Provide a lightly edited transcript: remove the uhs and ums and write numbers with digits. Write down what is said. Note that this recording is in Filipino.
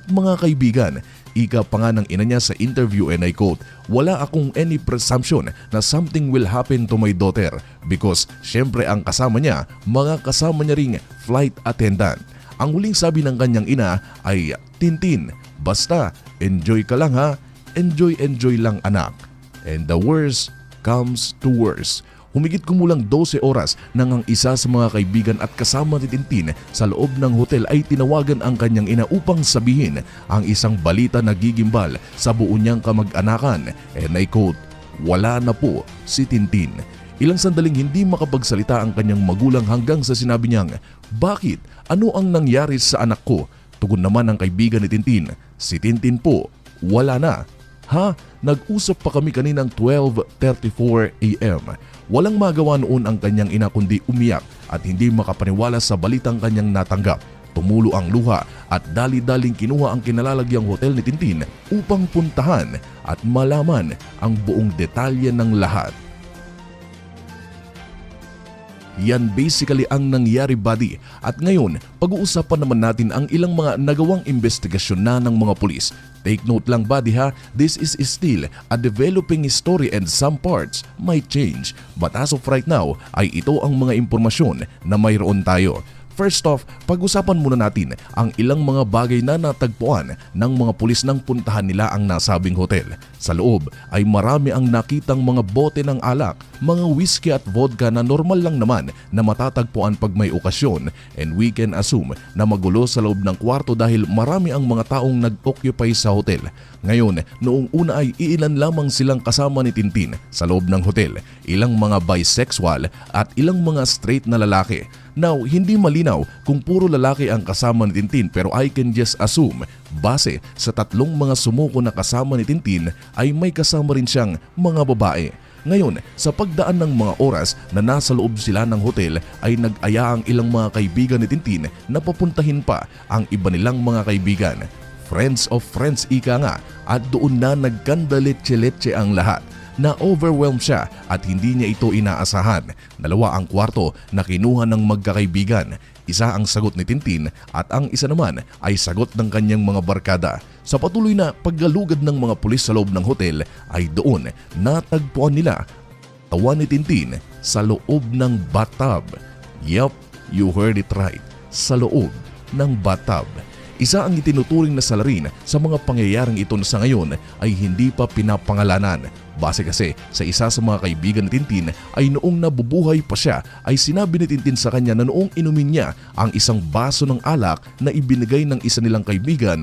mga kaibigan, ika pa nga ng ina niya sa interview and I quote, "Wala akong any presumption na something will happen to my daughter because syempre ang kasama niya, mga kasama niya ring flight attendant." Ang huling sabi ng kanyang ina ay, "Tintin, basta enjoy ka lang ha, enjoy lang anak." And the worst comes to worst. Humigit kumulang 12 oras nang ang isa sa mga kaibigan at kasama ni Tintin sa loob ng hotel ay tinawagan ang kanyang ina upang sabihin ang isang balita na gigimbal sa buo niyang kamag-anakan. And I quote, "Wala na po si Tintin." Ilang sandaling hindi makapagsalita ang kanyang magulang hanggang sa sinabi niyang, "Bakit? Ano ang nangyari sa anak ko?" Tugon naman ng kaibigan ni Tintin, "Si Tintin po, wala na." "Ha? Nag-usap pa kami kaninang 12:34 AM. Walang magawa noon ang kanyang ina kundi umiyak at hindi makapaniwala sa balitang kanyang natanggap. Tumulo ang luha at dali-daling kinuha ang kinalalagyang hotel ni Tintin upang puntahan at malaman ang buong detalye ng lahat. Yan basically ang nangyari, buddy. At ngayon, pag-uusapan naman natin ang ilang mga nagawang investigasyon na ng mga pulis. Take note lang, buddy ha, this is still a developing story and some parts might change. But as of right now, ay ito ang mga impormasyon na mayroon tayo. First off, pag-usapan muna natin ang ilang mga bagay na natagpuan ng mga pulis nang puntahan nila ang nasabing hotel. Sa loob ay marami ang nakitang mga bote ng alak, mga whiskey at vodka na normal lang naman na matatagpuan pag may okasyon, and we can assume na magulo sa loob ng kwarto dahil marami ang mga taong nag-occupy sa hotel. Ngayon, noong una ay iilan lamang silang kasama ni Tintin sa loob ng hotel, ilang mga bisexual at ilang mga straight na lalaki. Now, hindi malinaw kung puro lalaki ang kasama ni Tintin pero I can just assume, base sa tatlong mga sumuko na kasama ni Tintin ay may kasama rin siyang mga babae. Ngayon, sa pagdaan ng mga oras na nasa loob sila ng hotel ay nag-aya ang ilang mga kaibigan ni Tintin na papuntahin pa ang iba nilang mga kaibigan. Friends of friends ika nga, at doon na nagkandaletse-letse ang lahat. Na-overwhelm siya at hindi niya ito inaasahan. Dalawa ang kwarto na kinuha ng magkakaibigan. Isa ang sagot ni Tintin at ang isa naman ay sagot ng kanyang mga barkada. Sa patuloy na paggalugad ng mga pulis sa loob ng hotel ay doon natagpuan nila tawa ni Tintin sa loob ng bathtub. Yup, you heard it right. Sa loob ng bathtub. Isa ang itinuturing na salarin sa mga pangyayaring ito na sa ngayon ay hindi pa pinapangalanan. Base kasi sa isa sa mga kaibigan ni Tintin ay noong nabubuhay pa siya ay sinabi ni Tintin sa kanya na noong inumin niya ang isang baso ng alak na ibinigay ng isa nilang kaibigan